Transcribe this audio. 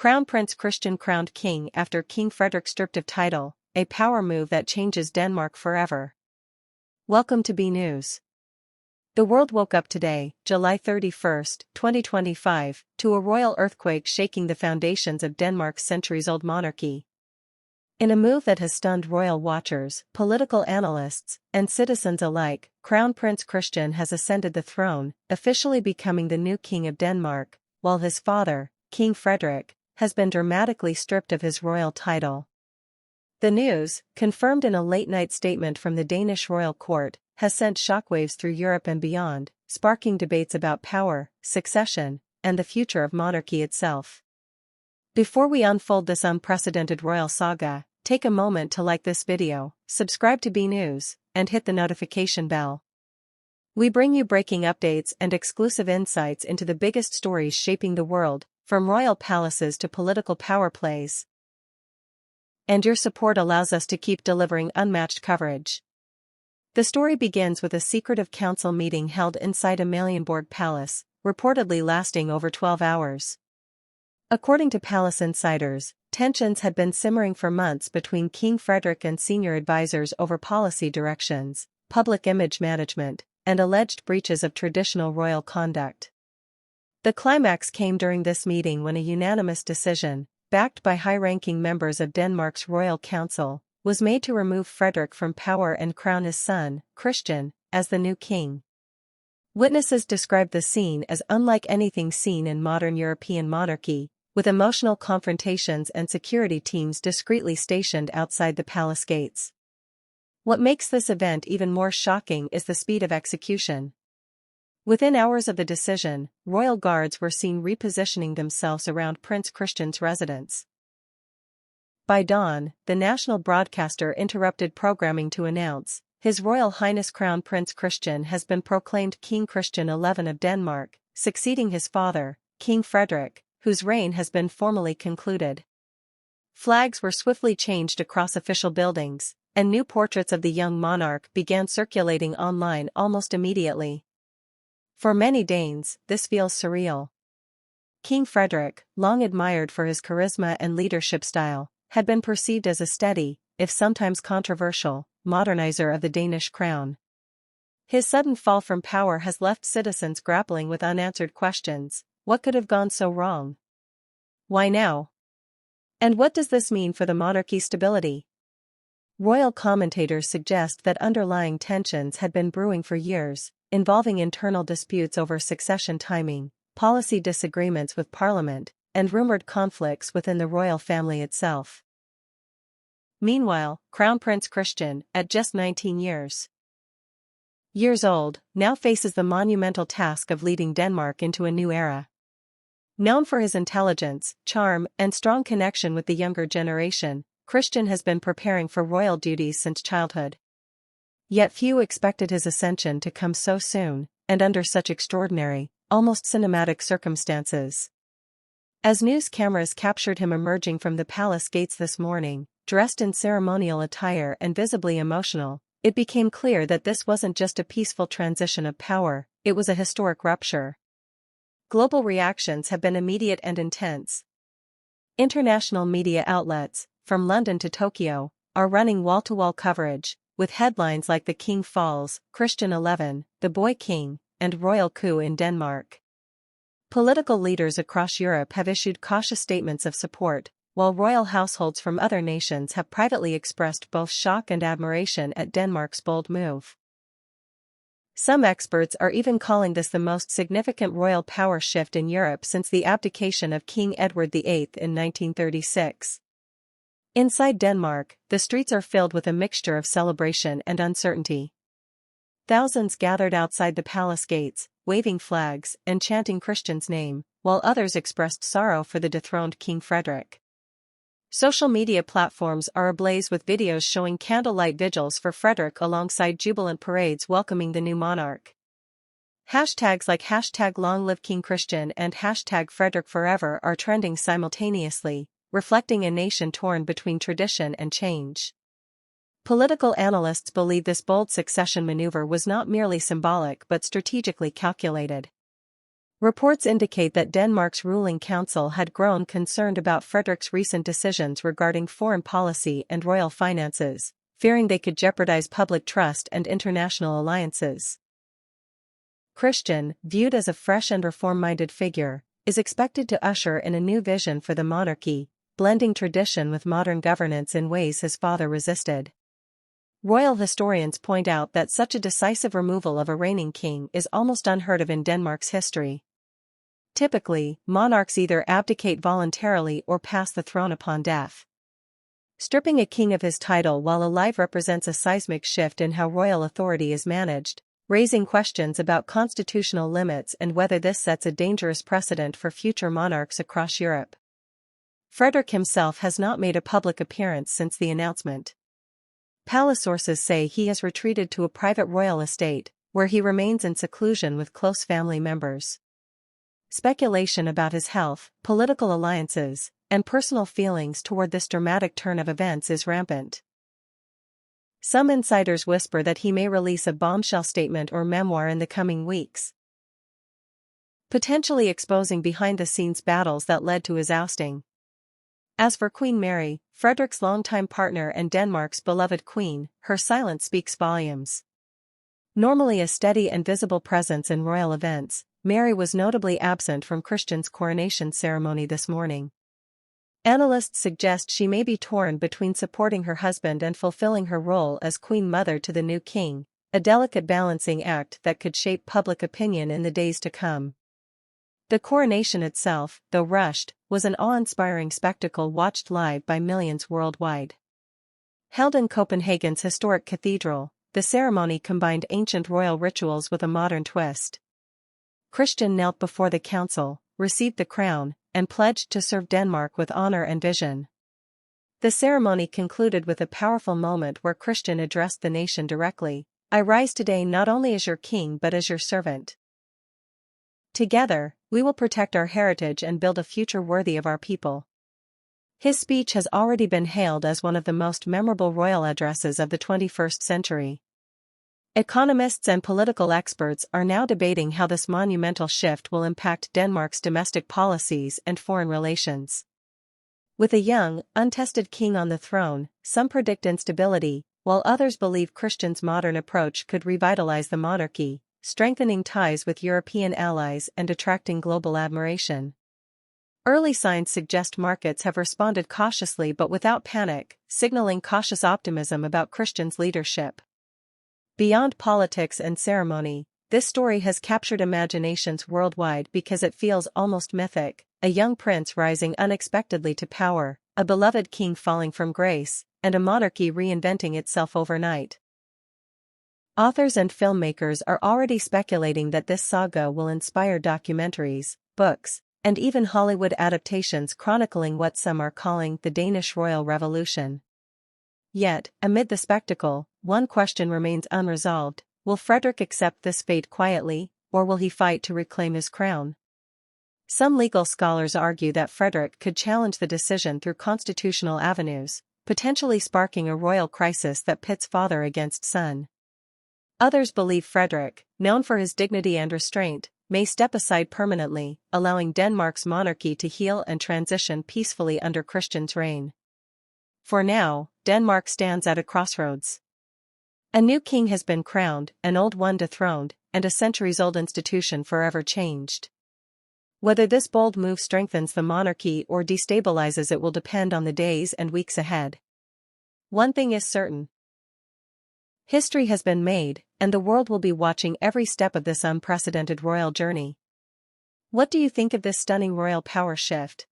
Crown Prince Christian crowned king after King Frederik stripped of title, a power move that changes Denmark forever. Welcome to B News. The world woke up today, July 31, 2025, to a royal earthquake shaking the foundations of Denmark's centuries-old monarchy. In a move that has stunned royal watchers, political analysts, and citizens alike, Crown Prince Christian has ascended the throne, officially becoming the new king of Denmark, while his father, King Frederik, has been dramatically stripped of his royal title. The news, confirmed in a late-night statement from the Danish royal court, has sent shockwaves through Europe and beyond, sparking debates about power, succession, and the future of monarchy itself. Before we unfold this unprecedented royal saga, take a moment to like this video, subscribe to B News, and hit the notification bell. We bring you breaking updates and exclusive insights into the biggest stories shaping the world, from royal palaces to political power plays. And your support allows us to keep delivering unmatched coverage. The story begins with a secretive council meeting held inside Amalienborg Palace, reportedly lasting over 12 hours. According to palace insiders, tensions had been simmering for months between King Frederik and senior advisors over policy directions, public image management, and alleged breaches of traditional royal conduct. The climax came during this meeting when a unanimous decision, backed by high-ranking members of Denmark's royal council, was made to remove Frederik from power and crown his son, Christian, as the new king. Witnesses described the scene as unlike anything seen in modern European monarchy, with emotional confrontations and security teams discreetly stationed outside the palace gates. What makes this event even more shocking is the speed of execution. Within hours of the decision, royal guards were seen repositioning themselves around Prince Christian's residence. By dawn, the national broadcaster interrupted programming to announce, His Royal Highness Crown Prince Christian has been proclaimed King Christian XI of Denmark, succeeding his father, King Frederik, whose reign has been formally concluded. Flags were swiftly changed across official buildings, and new portraits of the young monarch began circulating online almost immediately. For many Danes, this feels surreal. King Frederik, long admired for his charisma and leadership style, had been perceived as a steady, if sometimes controversial, modernizer of the Danish crown. His sudden fall from power has left citizens grappling with unanswered questions. What could have gone so wrong? Why now? And what does this mean for the monarchy's stability? Royal commentators suggest that underlying tensions had been brewing for years, involving internal disputes over succession timing, policy disagreements with parliament, and rumored conflicts within the royal family itself. Meanwhile, Crown Prince Christian, at just 19 years old, now faces the monumental task of leading Denmark into a new era. Known for his intelligence, charm, and strong connection with the younger generation, Christian has been preparing for royal duties since childhood. Yet few expected his ascension to come so soon, and under such extraordinary, almost cinematic circumstances. As news cameras captured him emerging from the palace gates this morning, dressed in ceremonial attire and visibly emotional, it became clear that this wasn't just a peaceful transition of power, it was a historic rupture. Global reactions have been immediate and intense. International media outlets, from London to Tokyo, are running wall-to-wall coverage, with headlines like The King Falls, Christian XI, The Boy King, and Royal Coup in Denmark. Political leaders across Europe have issued cautious statements of support, while royal households from other nations have privately expressed both shock and admiration at Denmark's bold move. Some experts are even calling this the most significant royal power shift in Europe since the abdication of King Edward VIII in 1936. Inside Denmark, the streets are filled with a mixture of celebration and uncertainty. Thousands gathered outside the palace gates, waving flags and chanting Christian's name, while others expressed sorrow for the dethroned King Frederik. Social media platforms are ablaze with videos showing candlelight vigils for Frederik alongside jubilant parades welcoming the new monarch. Hashtags like #LongLiveKingChristian and #FrederikForever are trending simultaneously, reflecting a nation torn between tradition and change. Political analysts believe this bold succession maneuver was not merely symbolic but strategically calculated. Reports indicate that Denmark's ruling council had grown concerned about Frederick's recent decisions regarding foreign policy and royal finances, fearing they could jeopardize public trust and international alliances. Christian, viewed as a fresh and reform-minded figure, is expected to usher in a new vision for the monarchy, blending tradition with modern governance in ways his father resisted. Royal historians point out that such a decisive removal of a reigning king is almost unheard of in Denmark's history. Typically, monarchs either abdicate voluntarily or pass the throne upon death. Stripping a king of his title while alive represents a seismic shift in how royal authority is managed, raising questions about constitutional limits and whether this sets a dangerous precedent for future monarchs across Europe. Frederick himself has not made a public appearance since the announcement. Palace sources say he has retreated to a private royal estate, where he remains in seclusion with close family members. Speculation about his health, political alliances, and personal feelings toward this dramatic turn of events is rampant. Some insiders whisper that he may release a bombshell statement or memoir in the coming weeks, potentially exposing behind-the-scenes battles that led to his ousting. As for Queen Mary, Frederick's longtime partner and Denmark's beloved queen, her silence speaks volumes. Normally a steady and visible presence in royal events, Mary was notably absent from Christian's coronation ceremony this morning. Analysts suggest she may be torn between supporting her husband and fulfilling her role as queen mother to the new king, a delicate balancing act that could shape public opinion in the days to come. The coronation itself, though rushed, was an awe-inspiring spectacle watched live by millions worldwide. Held in Copenhagen's historic cathedral, the ceremony combined ancient royal rituals with a modern twist. Christian knelt before the council, received the crown, and pledged to serve Denmark with honor and vision. The ceremony concluded with a powerful moment where Christian addressed the nation directly. "I rise today not only as your king but as your servant. Together, we will protect our heritage and build a future worthy of our people." His speech has already been hailed as one of the most memorable royal addresses of the 21st century. Economists and political experts are now debating how this monumental shift will impact Denmark's domestic policies and foreign relations. With a young, untested king on the throne, some predict instability, while others believe Christian's modern approach could revitalize the monarchy, strengthening ties with European allies and attracting global admiration. Early signs suggest markets have responded cautiously but without panic, signaling cautious optimism about Christian's leadership. Beyond politics and ceremony, this story has captured imaginations worldwide because it feels almost mythic: a young prince rising unexpectedly to power, a beloved king falling from grace, and a monarchy reinventing itself overnight. Authors and filmmakers are already speculating that this saga will inspire documentaries, books, and even Hollywood adaptations chronicling what some are calling the Danish royal revolution. Yet, amid the spectacle, one question remains unresolved: will Frederick accept this fate quietly, or will he fight to reclaim his crown? Some legal scholars argue that Frederick could challenge the decision through constitutional avenues, potentially sparking a royal crisis that pits father against son. Others believe Frederick, known for his dignity and restraint, may step aside permanently, allowing Denmark's monarchy to heal and transition peacefully under Christian's reign. For now, Denmark stands at a crossroads. A new king has been crowned, an old one dethroned, and a centuries-old institution forever changed. Whether this bold move strengthens the monarchy or destabilizes it will depend on the days and weeks ahead. One thing is certain: history has been made, and the world will be watching every step of this unprecedented royal journey. What do you think of this stunning royal power shift?